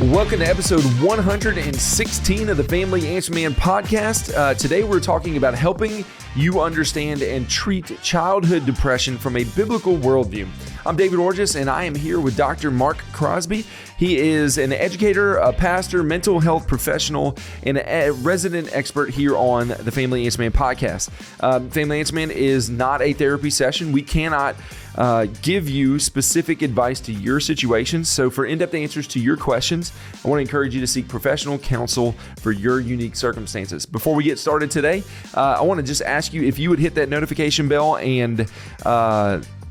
Welcome to episode 116 of the Family Answer Man podcast. Today we're talking about helping you understand and treat childhood depression from a biblical worldview. I'm David Orgis, and I am here with Dr. Mark Crosby. He is an educator, a pastor, mental health professional, and a resident expert here on the Family Answer Man podcast. Family Answer Man is not a therapy session. We cannot give you specific advice to your situation. So for in-depth answers to your questions, I want to encourage you to seek professional counsel for your unique circumstances. Before we get started today, I want to just ask you if you would hit that notification bell and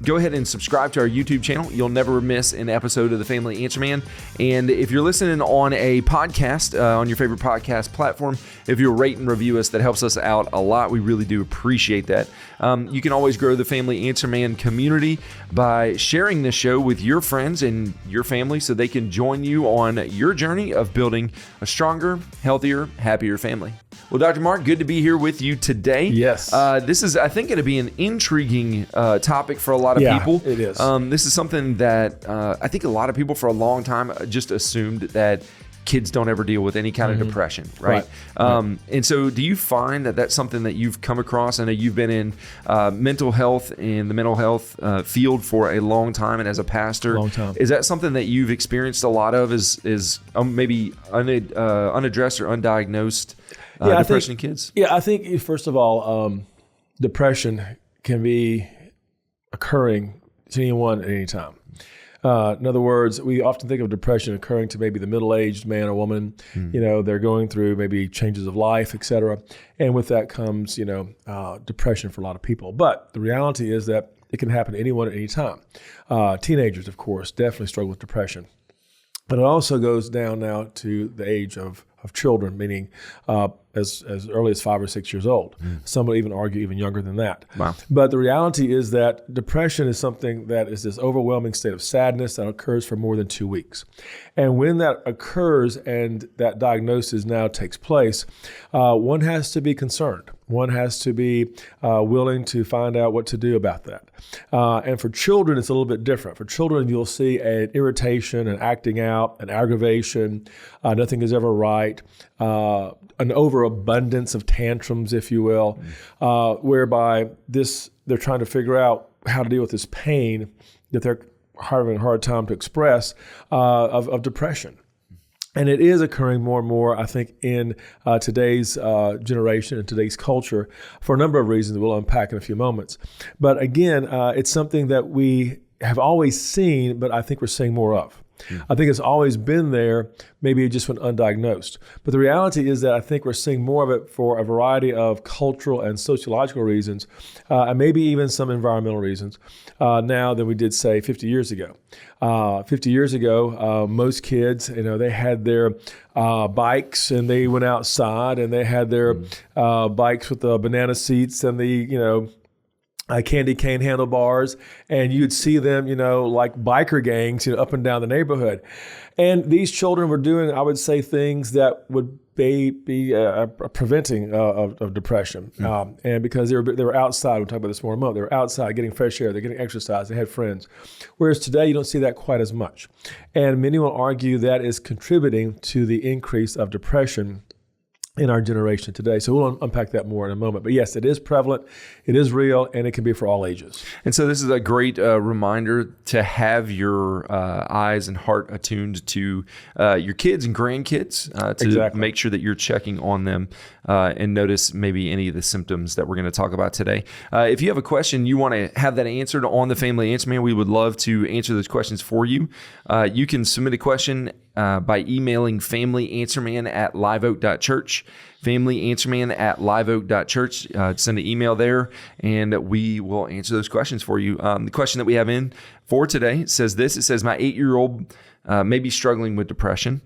go ahead and subscribe to our YouTube channel. You'll never miss an episode of the Family Answer Man. And if you're listening on a podcast, on your favorite podcast platform, if you'll rate and review us, that helps us out a lot. We really do appreciate that. You can always grow the Family Answer Man community by sharing this show with your friends and your family so they can join you on your journey of building a stronger, healthier, happier family. Well, Dr. Mark, good to be here with you today. Yes. This is, I think, going to be an intriguing topic for a lot of people. It is. This is something that I think a lot of people for a long time just assumed that kids don't ever deal with any kind of depression, right? And so do you find that that's something that you've come across? I know you've been in mental health and the mental health field for a long time, and as a pastor, is that something that you've experienced a lot of is maybe unaddressed or undiagnosed depression in kids? Yeah, I think, first of all, depression can be occurring to anyone at any time. In other words, we often think of depression occurring to maybe the middle-aged man or woman. You know, they're going through maybe changes of life, et cetera. And with that comes, depression for a lot of people. But the reality is that it can happen to anyone at any time. Teenagers, of course, definitely struggle with depression. But it also goes down now to the age of children, meaning as early as 5 or 6 years old. Some would even argue even younger than that. Wow. But the reality is that depression is something that is this overwhelming state of sadness that occurs for more than 2 weeks. And when that occurs and that diagnosis now takes place, one has to be concerned. One has to be willing to find out what to do about that. And for children, it's a little bit different. For children, you'll see an irritation, an acting out, an aggravation, nothing is ever right, an overabundance of tantrums, if you will, whereby they're trying to figure out how to deal with this pain that they're having a hard time to express of depression. And it is occurring more and more, I think, in today's generation and today's culture for a number of reasons we'll unpack in a few moments. But again, it's something that we have always seen, but I think we're seeing more of. I think it's always been there, maybe it just went undiagnosed. But the reality is that I think we're seeing more of it for a variety of cultural and sociological reasons, and maybe even some environmental reasons, now than we did, say, 50 years ago. 50 years ago, most kids, they had their bikes and they went outside and they had their bikes with the banana seats and the, candy cane handlebars, and you'd see them, like biker gangs, up and down the neighborhood. And these children were doing, I would say, things that would be preventing of depression. And because they were outside, we'll talk about this more in a moment, they were outside getting fresh air, they're getting exercise, they had friends. Whereas today, you don't see that quite as much. And many will argue that is contributing to the increase of depression in our generation today. So we'll unpack that more in a moment. But yes, it is prevalent, it is real, and it can be for all ages. And so this is a great reminder to have your eyes and heart attuned to your kids and grandkids to make sure that you're checking on them and notice maybe any of the symptoms that we're going to talk about today. If you have a question, you want to have that answered on the Family Answer Man, we would love to answer those questions for you. You can submit a question by emailing familyanswerman@liveoak.church, familyanswerman@liveoak.church. Send an email there, and we will answer those questions for you. The question that we have in for today says this. It says, my 8-year-old may be struggling with depression.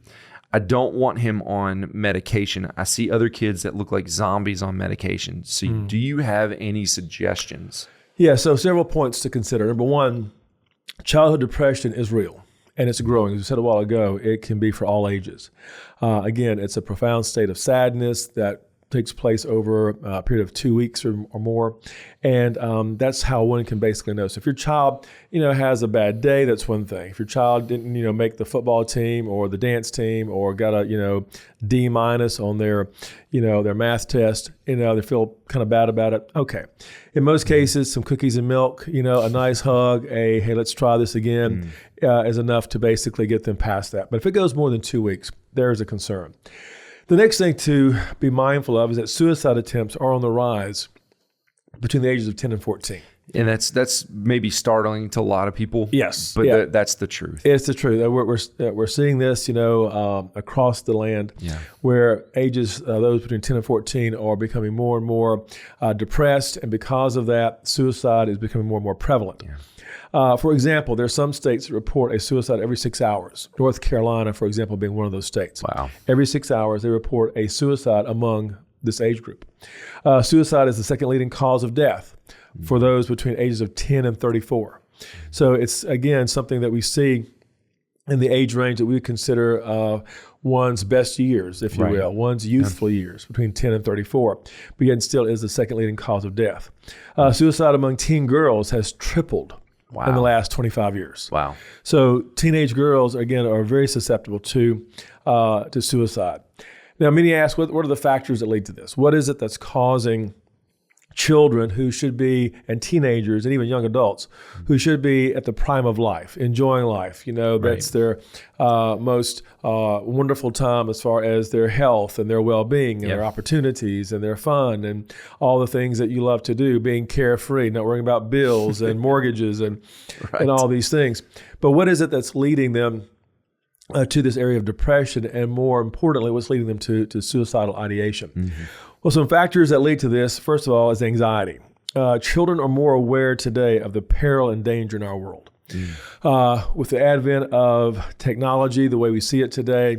I don't want him on medication. I see other kids that look like zombies on medication. So do you have any suggestions? Yeah, so several points to consider. Number one, childhood depression is real. And it's growing. As we said a while ago, it can be for all ages. Again, it's a profound state of sadness that takes place over a period of 2 weeks or more. And that's how one can basically know. So if your child, has a bad day, that's one thing. If your child didn't, make the football team or the dance team or got a, D- on their, their math test, they feel kind of bad about it. Okay. In most cases, some cookies and milk, a nice hug, hey, let's try this again, is enough to basically get them past that. But if it goes more than 2 weeks, there's a concern. The next thing to be mindful of is that suicide attempts are on the rise between the ages of 10 and 14. And that's maybe startling to a lot of people. Yes. But that's the truth. It's the truth. We're seeing this, across the land, where ages, those between 10 and 14 are becoming more and more depressed. And because of that, suicide is becoming more and more prevalent. Yeah. For example, there are some states that report a suicide every 6 hours. North Carolina, for example, being one of those states. Wow. Every 6 hours, they report a suicide among this age group. Suicide is the second leading cause of death for those between ages of 10 and 34. So it's, again, something that we see in the age range that we would consider one's best years, if you will, one's youthful years, between 10 and 34. But yet still is the second leading cause of death. Suicide among teen girls has tripled in the last 25 years. Wow. So teenage girls, again, are very susceptible to suicide. Now, many ask, what are the factors that lead to this? What is it that's causing children who should be, and teenagers and even young adults who should be at the prime of life, enjoying life? That's their most wonderful time as far as their health and their well-being and their opportunities and their fun and all the things that you love to do, being carefree, not worrying about bills and mortgages and all these things. But what is it that's leading them to this area of depression, and more importantly, what's leading them to suicidal ideation? Mm-hmm. Well, some factors that lead to this, first of all, is anxiety. Children are more aware today of the peril and danger in our world. With the advent of technology, the way we see it today,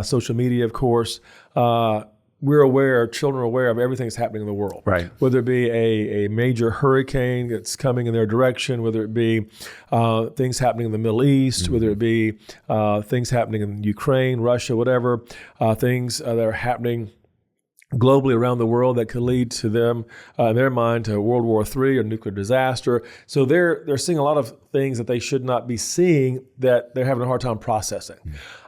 social media, of course, children are aware of everything that's happening in the world. Right. Whether it be a major hurricane that's coming in their direction, whether it be things happening in the Middle East, whether it be things happening in Ukraine, Russia, whatever, things that are happening globally around the world that could lead to them, in their mind, to World War III or nuclear disaster. So they're seeing a lot of things that they should not be seeing, that they're having a hard time processing.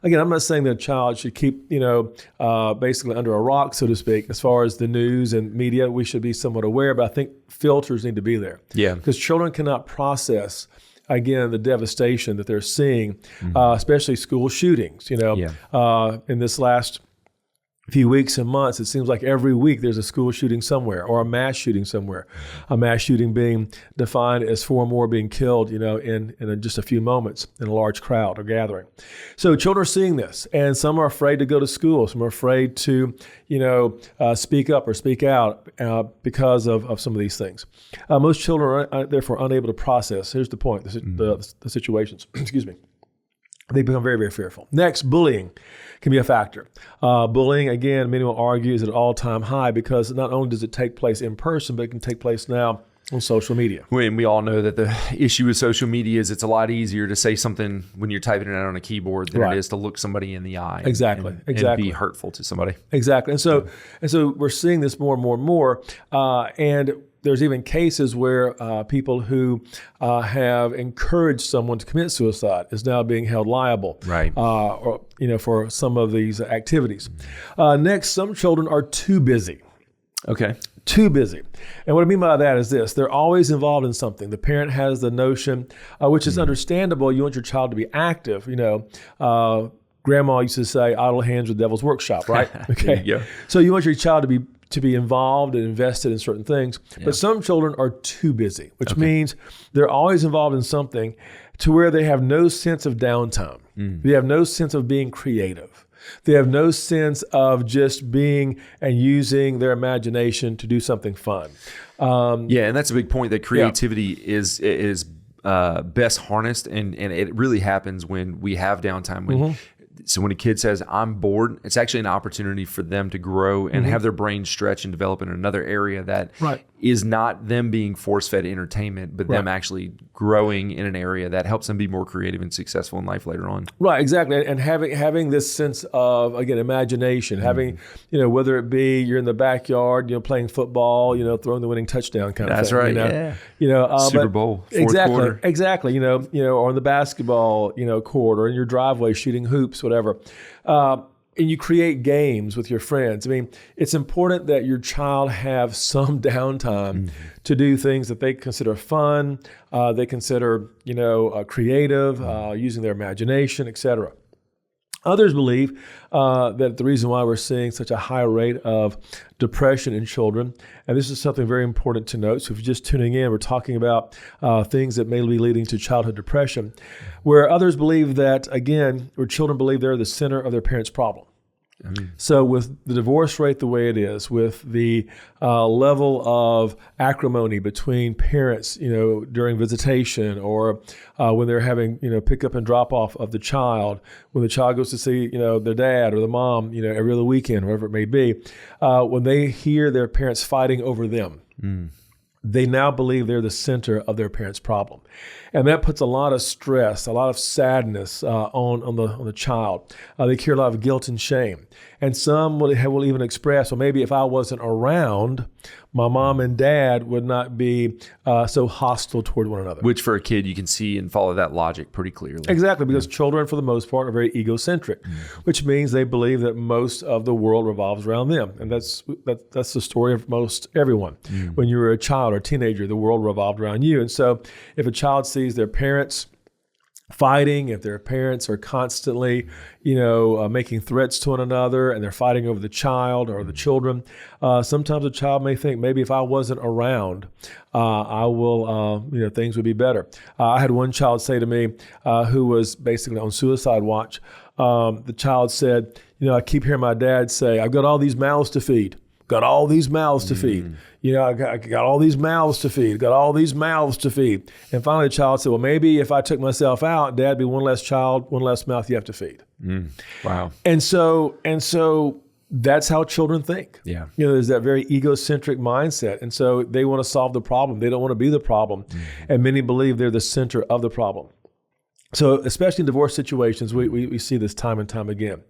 Again, I'm not saying that a child should keep, basically under a rock, so to speak. As far as the news and media, we should be somewhat aware, but I think filters need to be there. Yeah. Because children cannot process, again, the devastation that they're seeing, especially school shootings. In this last few weeks and months, it seems like every week there's a school shooting somewhere or a mass shooting somewhere. A mass shooting being defined as 4 or more being killed, in just a few moments in a large crowd or gathering. So children are seeing this, and some are afraid to go to school. Some are afraid to, speak up or speak out because of some of these things. Most children are therefore unable to process. Here's the point: the situations. Excuse me. They become very, very fearful. Next, bullying can be a factor. Bullying, again, many will argue, is at an all-time high because not only does it take place in person, but it can take place now on social media. When we all know that the issue with social media is it's a lot easier to say something when you're typing it out on a keyboard than it is to look somebody in the eye. Exactly. And be hurtful to somebody. Exactly. And so we're seeing this more and more and more. And there's even cases where people who have encouraged someone to commit suicide is now being held liable, for some of these activities. Next, some children are too busy. Okay. Too busy. And what I mean by that is this: they're always involved in something. The parent has the notion, which is understandable, you want your child to be active. Grandma used to say, idle hands are the devil's workshop, right? Okay. Yeah. So you want your child to be involved and invested in certain things. Yeah. But some children are too busy, which means they're always involved in something to where they have no sense of downtime. They have no sense of being creative. They have no sense of just being and using their imagination to do something fun. And that's a big point, that creativity is best harnessed, and it really happens when we have downtime. So when a kid says, I'm bored, it's actually an opportunity for them to grow and have their brain stretch and develop in another area that is not them being force-fed entertainment, but them actually growing in an area that helps them be more creative and successful in life later on. Right, exactly. And having this sense of, again, imagination, having, whether it be you're in the backyard, playing football, throwing the winning touchdown kind of thing. That's right, yeah. Super Bowl, fourth quarter. Exactly, or on the basketball, court, or in your driveway shooting hoops, whatever. And you create games with your friends. I mean, it's important that your child have some downtime to do things that they consider fun, they consider, creative, using their imagination, etc. Others believe that the reason why we're seeing such a high rate of depression in children, and this is something very important to note, so if you're just tuning in, we're talking about things that may be leading to childhood depression, where others believe that, again, where children believe they're the center of their parents' problem. So with the divorce rate the way it is, with the level of acrimony between parents, during visitation or when they're having, pick up and drop off of the child, when the child goes to see, their dad or the mom, every other weekend, whatever it may be, when they hear their parents fighting over them, they now believe they're the center of their parents' problem. And that puts a lot of stress, a lot of sadness on the child. They carry a lot of guilt and shame. And some will even express, well, maybe if I wasn't around, my mom and dad would not be so hostile toward one another. Which for a kid, you can see and follow that logic pretty clearly. Exactly, because children, for the most part, are very egocentric, which means they believe that most of the world revolves around them. And that's the story of most everyone. When you were a child or a teenager, the world revolved around you. And so if a child sees their parents fighting, if their parents are constantly, making threats to one another and they're fighting over the child or the children, sometimes a child may think, maybe if I wasn't around, I will, things would be better. I had one child say to me, who was basically on suicide watch, the child said, I keep hearing my dad say, I've got all these mouths to feed. Got all these mouths to feed. I got all these mouths to feed. Got all these mouths to feed. And finally, the child said, well, maybe if I took myself out, Dad'd be one less child, one less mouth you have to feed. Wow. And so that's how children think. Yeah. There's that very egocentric mindset. And so they want to solve the problem. They don't want to be the problem. And many believe they're the center of the problem. So especially in divorce situations, we see this time and time again.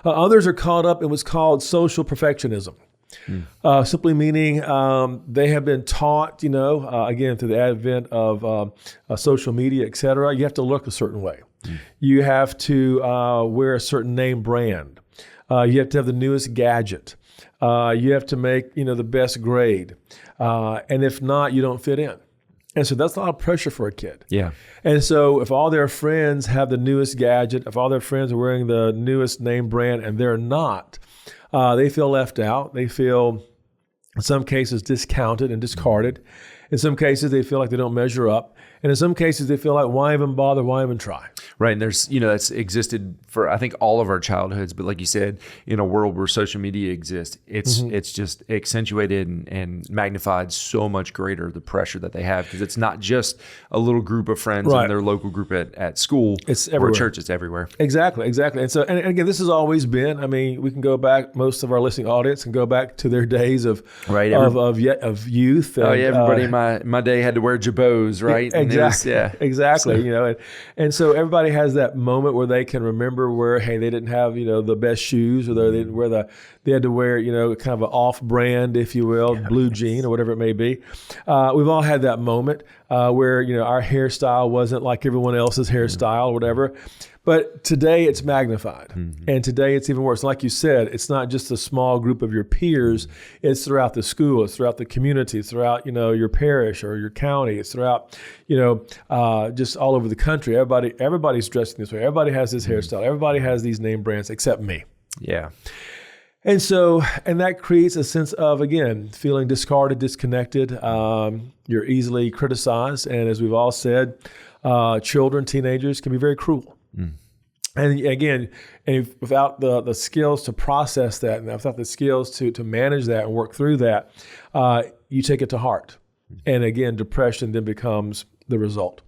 Others are caught up in what's called social perfectionism. Simply meaning they have been taught, again, through the advent of social media, et cetera, you have to look a certain way. You have to wear a certain name brand. You have to have the newest gadget. You have to make, the best grade. And if not, you don't fit in. And so that's a lot of pressure for a kid. Yeah. And so if all their friends have the newest gadget, if all their friends are wearing the newest name brand and they're not, they feel left out. They feel, in some cases, discounted and discarded. In some cases, they feel like they don't measure up. And in some cases, they feel like, why even bother? Why even try? Right. And there's, that's existed for, I think, all of our childhoods. But like you said, in a world where social media exists, it's just accentuated and magnified so much greater, the pressure that they have, because it's not just a little group of friends in their local group at school. It's everywhere. Or church. It's everywhere. Exactly. And so, and again, this has always been, we can go back, most of our listening audience can go back to their days of youth. And, everybody in my day had to wear jabots, right? Exactly. And so everybody has that moment where they can remember where, hey, they didn't have, the best shoes, or they didn't wear they had to wear, kind of an off-brand, if you will, blue jean or whatever it may be. We've all had that moment where, our hairstyle wasn't like everyone else's hairstyle or whatever. But today it's magnified. And today it's even worse. Like you said, it's not just a small group of your peers. It's throughout the school. It's throughout the community. It's throughout, your parish or your county. It's throughout, just all over the country. Everybody's dressing this way. Everybody has this hairstyle. Everybody has these name brands except me. Yeah. And that creates a sense of, again, feeling discarded, disconnected. You're easily criticized. And as we've all said, children, teenagers can be very cruel. And again, without the skills to process that, and without the skills to manage that and work through that, you take it to heart. And again, depression then becomes the result.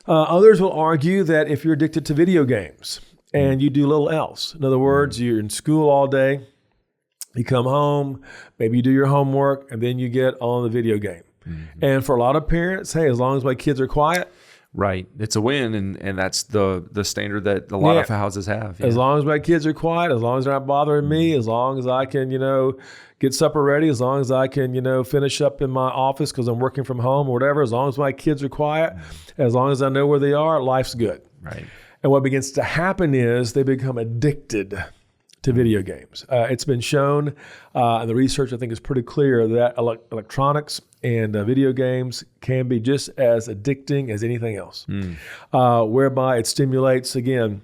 Others will argue that if you're addicted to video games and you do little else, in other words, you're in school all day, You come home, maybe you do your homework, and then you get on the video game. Mm-hmm. And for a lot of parents, hey, as long as my kids are quiet, right, it's a win, and that's the standard that a lot of houses have. As long as my kids are quiet, as long as they're not bothering me, as long as I can, get supper ready, as long as I can, finish up in my office because I'm working from home or whatever, as long as my kids are quiet, as long as I know where they are, life's good. Right. And what begins to happen is they become addicted to video games. It's been shown, and the research I think is pretty clear that electronics and video games can be just as addicting as anything else, whereby it stimulates, again,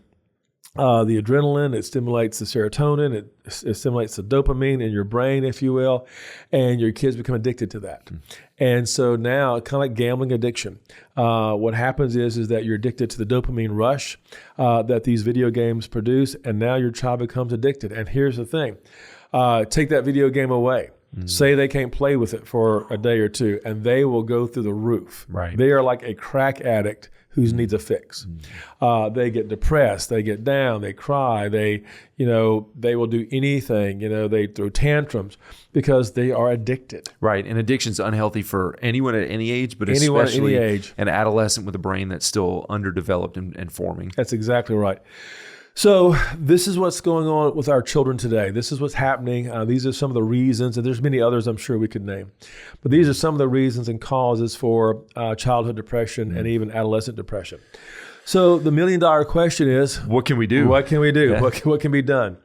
the adrenaline, it stimulates the serotonin, it stimulates the dopamine in your brain, if you will, and your kids become addicted to that. And so now, kind of like gambling addiction, what happens is that you're addicted to the dopamine rush that these video games produce, and now your child becomes addicted. And here's the thing, take that video game away. Say they can't play with it for a day or two, and they will go through the roof. Right. They are like a crack addict who needs a fix. They get depressed, they get down, they cry, they will do anything, they throw tantrums because they are addicted. Right, and addiction's unhealthy for anyone at any age, but especially at any age. An adolescent with a brain that's still underdeveloped and forming. That's exactly right. So this is what's going on with our children today. This is what's happening. These are some of the reasons, and there's many others I'm sure we could name. But these are some of the reasons and causes for childhood depression and even adolescent depression. So the $1 million question is, what can we do? What can we do? Yeah. What can be done?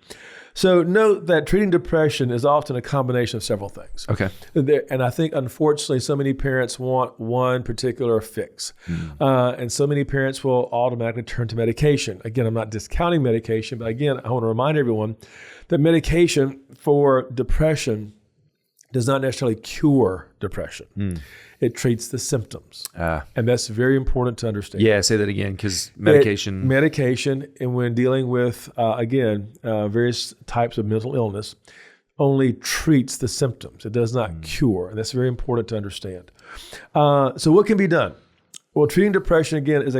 So note that treating depression is often a combination of several things. Okay. And I think, unfortunately, so many parents want one particular fix. And so many parents will automatically turn to medication. Again, I'm not discounting medication, but again, I want to remind everyone that medication for depression does not necessarily cure depresation. It treats the symptoms. And that's very important to understand. Yeah, say that again, because medication. Medication, and when dealing with, various types of mental illness, only treats the symptoms. It does not cure. And that's very important to understand. So what can be done? Well, treating depression, again, is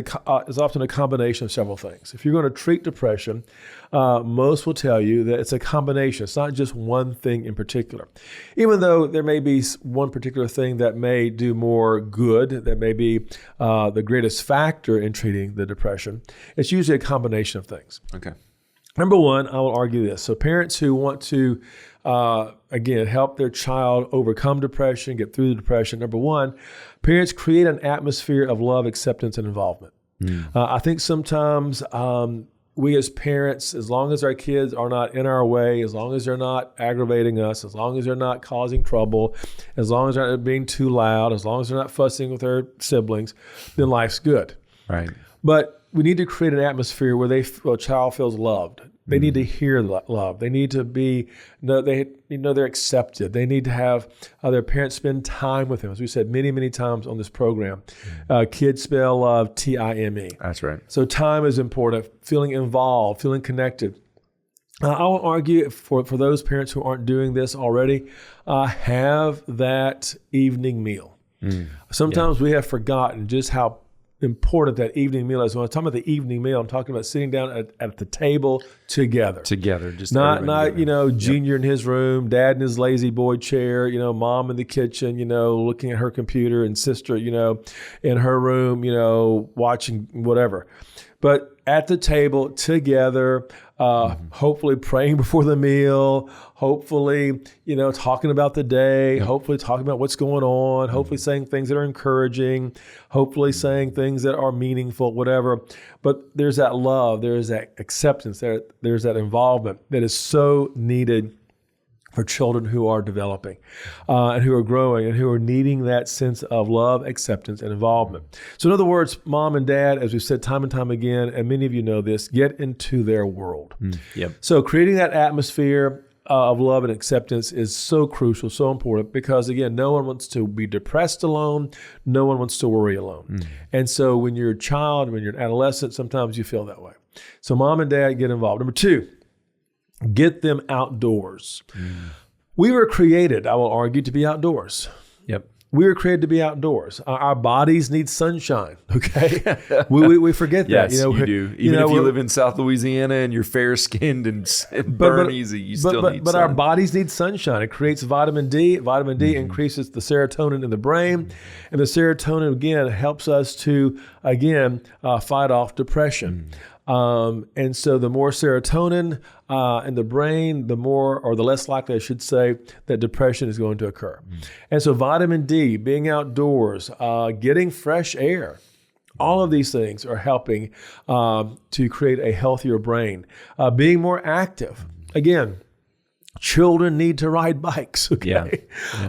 often a combination of several things. If you're going to treat depression, most will tell you that it's a combination. It's not just one thing in particular. Even though there may be one particular thing that may do more good, that may be the greatest factor in treating the depression, it's usually a combination of things. Okay. Number one, I will argue this. So parents who want to, again, help their child overcome depression, get through the depression, number one, parents create an atmosphere of love, acceptance, and involvement. I think sometimes we as parents, as long as our kids are not in our way, as long as they're not aggravating us, as long as they're not causing trouble, as long as they're not being too loud, as long as they're not fussing with their siblings, then life's good. Right. But we need to create an atmosphere where a child feels loved. They need to hear love. They need to be, they're accepted. They need to have their parents spend time with them. As we said many, many times on this program, kids spell love T-I-M-E. That's right. So time is important, feeling involved, feeling connected. I will argue for those parents who aren't doing this already, have that evening meal. Sometimes we have forgotten just how important that evening meal is. When I'm talking about the evening meal, I'm talking about sitting down at the table together, just not Junior in his room, Dad in his lazy boy chair, Mom in the kitchen, looking at her computer, and sister, in her room, watching whatever. But at the table together, hopefully praying before the meal, hopefully, talking about the day, hopefully talking about what's going on, hopefully saying things that are encouraging, hopefully saying things that are meaningful, whatever. But there's that love, there's that acceptance, there's that involvement that is so needed for children who are developing and who are growing and who are needing that sense of love, acceptance, and involvement. So in other words, mom and dad, as we've said time and time again, and many of you know this, get into their world. So creating that atmosphere of love and acceptance is so crucial, so important, because again, no one wants to be depressed alone. No one wants to worry alone. And so when you're a child, when you're an adolescent, sometimes you feel that way. So mom and dad, get involved. Number two, get them outdoors. We were created, I will argue, to be outdoors. we were created to be outdoors. Our bodies need sunshine. Okay, we forget that. Yes, you do. Even if you live in South Louisiana and you're fair skinned and burn easy, you still need sun. But our bodies need sunshine. It creates vitamin D. Vitamin D increases the serotonin in the brain, and the serotonin again helps us to fight off depression. And so the more serotonin in the brain, the more, or the less likely I should say, that depression is going to occur. And so vitamin D, being outdoors, getting fresh air, all of these things are helping to create a healthier brain. Being more active. Again, children need to ride bikes, okay? Yeah.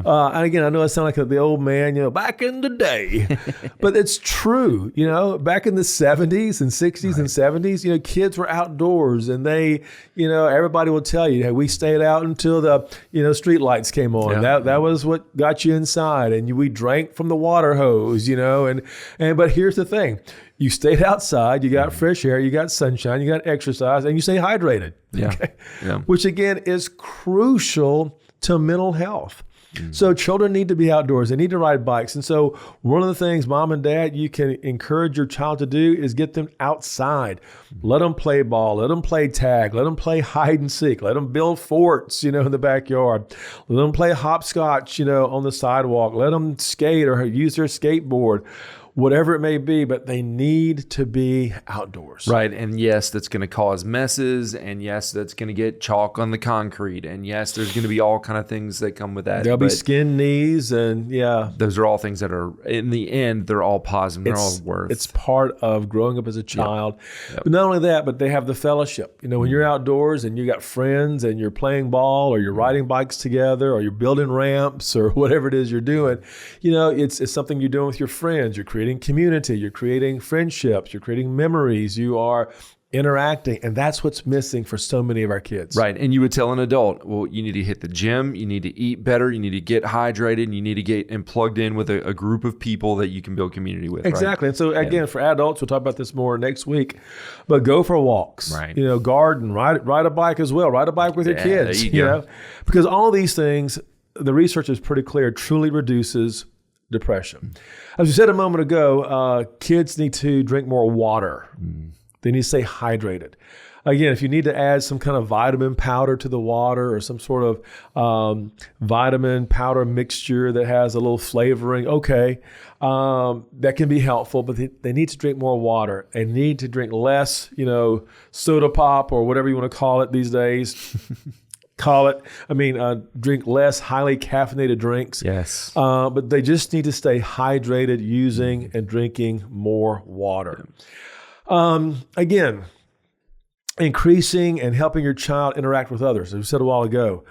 And again, I know I sound like the old man, back in the day, but it's true. Back in the 70s and 60s and 70s, kids were outdoors and they, everybody will tell you, hey, we stayed out until the, street lights came on. Yeah. That was what got you inside, and we drank from the water hose, but here's the thing. You stayed outside, you got fresh air, you got sunshine, you got exercise, and you stay hydrated. Yeah. Okay? Yeah. Which again is crucial to mental health. So children need to be outdoors. They need to ride bikes. And so one of the things, mom and dad, you can encourage your child to do is get them outside. Let them play ball. Let them play tag. Let them play hide and seek. Let them build forts, in the backyard. Let them play hopscotch, on the sidewalk. Let them skate or use their skateboard. Whatever it may be, but they need to be outdoors. Right. And yes, that's going to cause messes. And yes, that's going to get chalk on the concrete. And yes, there's going to be all kind of things that come with that. There'll be skin knees and those are all things that are, in the end, they're all positive. They're all worth. It's part of growing up as a child. Yep. But not only that, but they have the fellowship. When you're outdoors and you got friends and you're playing ball or you're riding bikes together or you're building ramps or whatever it is you're doing, it's something you're doing with your friends. You're creating community, you're creating friendships, you're creating memories, you are interacting, and that's what's missing for so many of our kids. Right, and you would tell an adult, well, you need to hit the gym, you need to eat better, you need to get hydrated, and you need to get plugged in with a group of people that you can build community with. Exactly, right? And so again, for adults, we'll talk about this more next week, but go for walks, right? Garden, ride a bike as well, ride a bike with your kids, there you go. Because all these things, the research is pretty clear, truly reduces depression. As we said a moment ago, kids need to drink more water. They need to stay hydrated. Again, if you need to add some kind of vitamin powder to the water or some sort of vitamin powder mixture that has a little flavoring, okay, that can be helpful, but they need to drink more water. They need to drink less, soda pop or whatever you want to call it these days. Drink less highly caffeinated drinks. Yes. But they just need to stay hydrated using and drinking more water. Again, increasing and helping your child interact with others. As we said a while ago,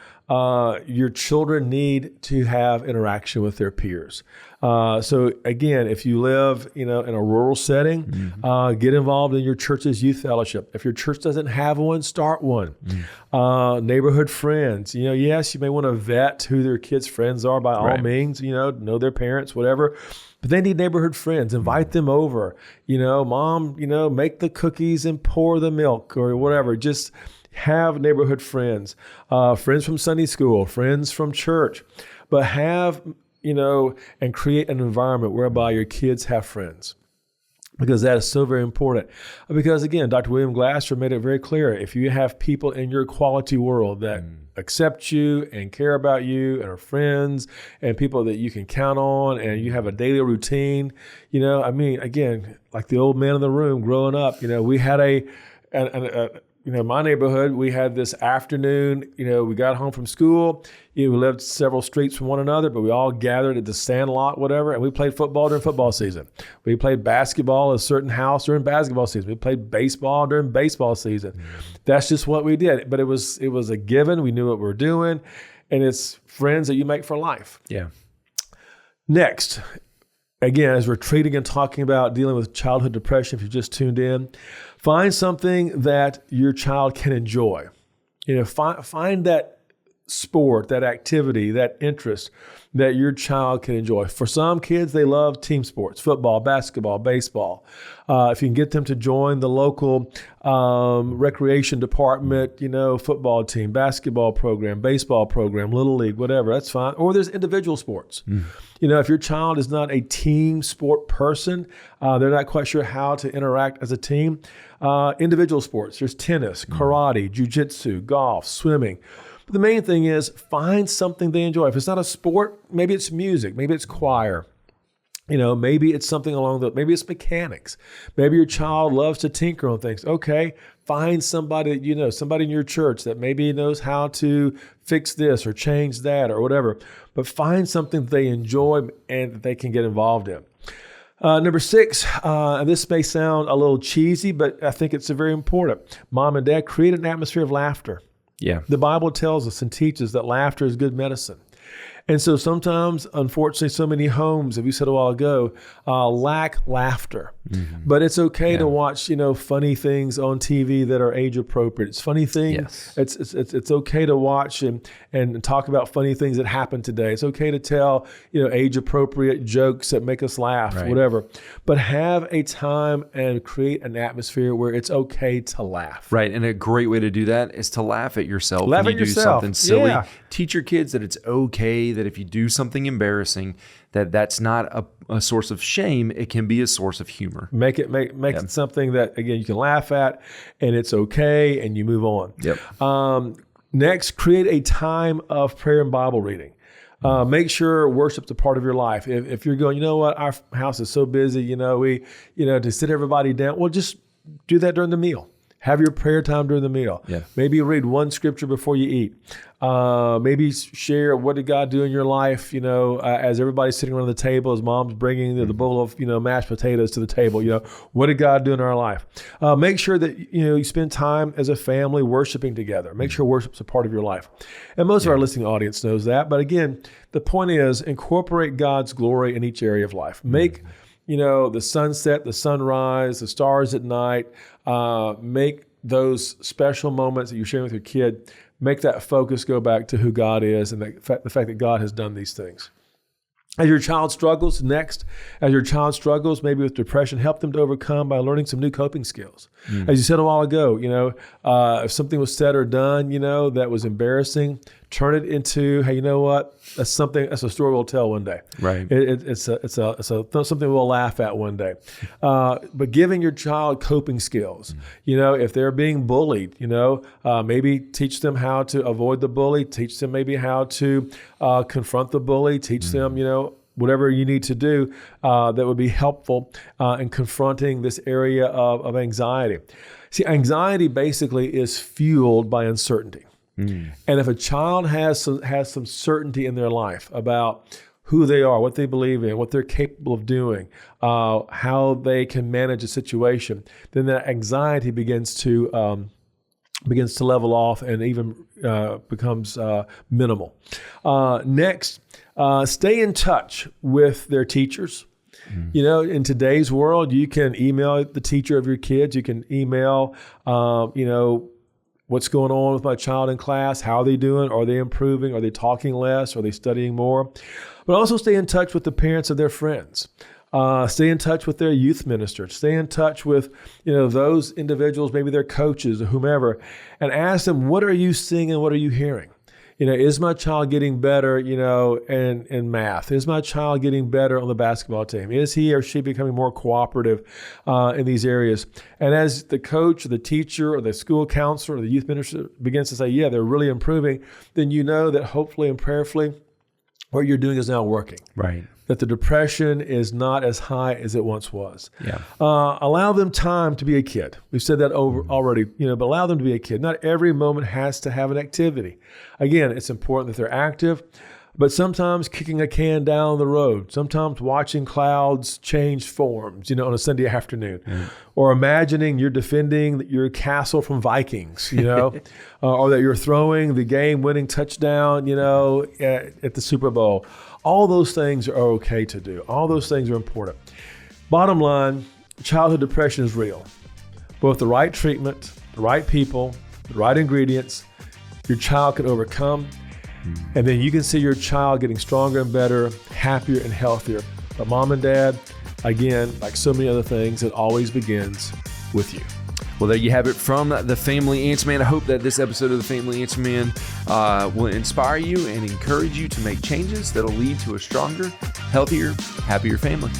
your children need to have interaction with their peers. So again, if you live, in a rural setting, get involved in your church's youth fellowship. If your church doesn't have one, start one. Neighborhood friends, yes, you may want to vet who their kids' friends are by all means, know their parents, whatever. But they need neighborhood friends. Invite them over. Mom, make the cookies and pour the milk or whatever. Just have neighborhood friends, friends from Sunday school, friends from church, but have, and create an environment whereby your kids have friends. Because that is so very important. Because again, Dr. William Glasser made it very clear, if you have people in your quality world that accept you and care about you and are friends and people that you can count on and you have a daily routine, again, like the old man in the room growing up, we had my neighborhood, we had this afternoon, we got home from school, we lived several streets from one another, but we all gathered at the sand lot, whatever, and we played football during football season. We played basketball at a certain house during basketball season. We played baseball during baseball season. That's just what we did. But it was a given. We knew what we were doing, and it's friends that you make for life. Yeah. Next, again, as we're treating and talking about dealing with childhood depression, if you just tuned in, find something that your child can enjoy. Find that sport, that activity, that interest that your child can enjoy. For some kids, they love team sports, football, basketball, baseball. If you can get them to join the local recreation department, football team, basketball program, baseball program, little league, whatever, that's fine. Or there's individual sports. If your child is not a team sport person, they're not quite sure how to interact as a team, individual sports, there's tennis, karate, jiu-jitsu, golf, swimming. But the main thing is find something they enjoy. If it's not a sport, maybe it's music, maybe it's choir. Maybe it's something maybe it's mechanics. Maybe your child loves to tinker on things. Okay, find somebody, somebody in your church that maybe knows how to fix this or change that or whatever. But find something that they enjoy and that they can get involved in. Number 6, and this may sound a little cheesy, but I think it's very important. Mom and dad, create an atmosphere of laughter. Yeah. The Bible tells us and teaches that laughter is good medicine. And so sometimes, unfortunately, so many homes, as we said a while ago, lack laughter. But it's okay to watch, funny things on TV that are age appropriate. It's funny things. Yes. It's okay to watch and talk about funny things that happen today. It's okay to tell, age appropriate jokes that make us laugh, whatever. But have a time and create an atmosphere where it's okay to laugh. Right. And a great way to do that is to laugh at yourself. Laugh when at you yourself. do something silly. Yeah. Teach your kids that it's okay, that if you do something embarrassing, that's not a source of shame. It can be a source of humor. Make it something that, again, you can laugh at and it's okay and you move on. Yep. Next, create a time of prayer and Bible reading. Make sure worship's a part of your life. If you're going, our house is so busy, to sit everybody down, well, just do that during the meal. Have your prayer time during the meal. Yeah. Maybe read one scripture before you eat. Maybe share what did God do in your life, as everybody's sitting around the table, as mom's bringing the bowl of, mashed potatoes to the table, what did God do in our life? Make sure that, you spend time as a family worshiping together. Make sure worship's a part of your life. And most of our listening audience knows that. But again, the point is incorporate God's glory in each area of life. Make the sunset, the sunrise, the stars at night, make those special moments that you're sharing with your kid, make that focus go back to who God is and the fact that God has done these things. As your child struggles, maybe with depression, help them to overcome by learning some new coping skills. As you said a while ago, if something was said or done, that was embarrassing, turn it into, hey, that's a story we'll tell one day. Right. It's something we'll laugh at one day. But giving your child coping skills, if they're being bullied, maybe teach them how to avoid the bully, teach them maybe how to confront the bully, teach them, whatever you need to do that would be helpful in confronting this area of anxiety. See, anxiety basically is fueled by uncertainty. And if a child has some certainty in their life about who they are, what they believe in, what they're capable of doing, how they can manage a situation, then that anxiety begins to level off and even becomes minimal. Next, stay in touch with their teachers. In today's world, you can email the teacher of your kids. You can email, what's going on with my child in class? How are they doing? Are they improving? Are they talking less? Are they studying more? But also stay in touch with the parents of their friends. Stay in touch with their youth ministers. Stay in touch with, those individuals, maybe their coaches or whomever, and ask them, what are you seeing and what are you hearing? Is my child getting better, in math? Is my child getting better on the basketball team? Is he or she becoming more cooperative in these areas? And as the coach or the teacher or the school counselor or the youth minister begins to say, yeah, they're really improving, then that hopefully and prayerfully what you're doing is now working. Right. That the depression is not as high as it once was. Yeah. Allow them time to be a kid. We've said that already, but allow them to be a kid. Not every moment has to have an activity. Again, it's important that they're active, but sometimes kicking a can down the road, sometimes watching clouds change forms, on a Sunday afternoon, or imagining you're defending your castle from Vikings, or that you're throwing the game-winning touchdown, at the Super Bowl. All those things are okay to do. All those things are important. Bottom line, childhood depression is real. But with the right treatment, the right people, the right ingredients, your child can overcome. And then you can see your child getting stronger and better, happier and healthier. But mom and dad, again, like so many other things, it always begins with you. Well, there you have it from the Family Answer Man. I hope that this episode of the Family Answer Man will inspire you and encourage you to make changes that'll lead to a stronger, healthier, happier family.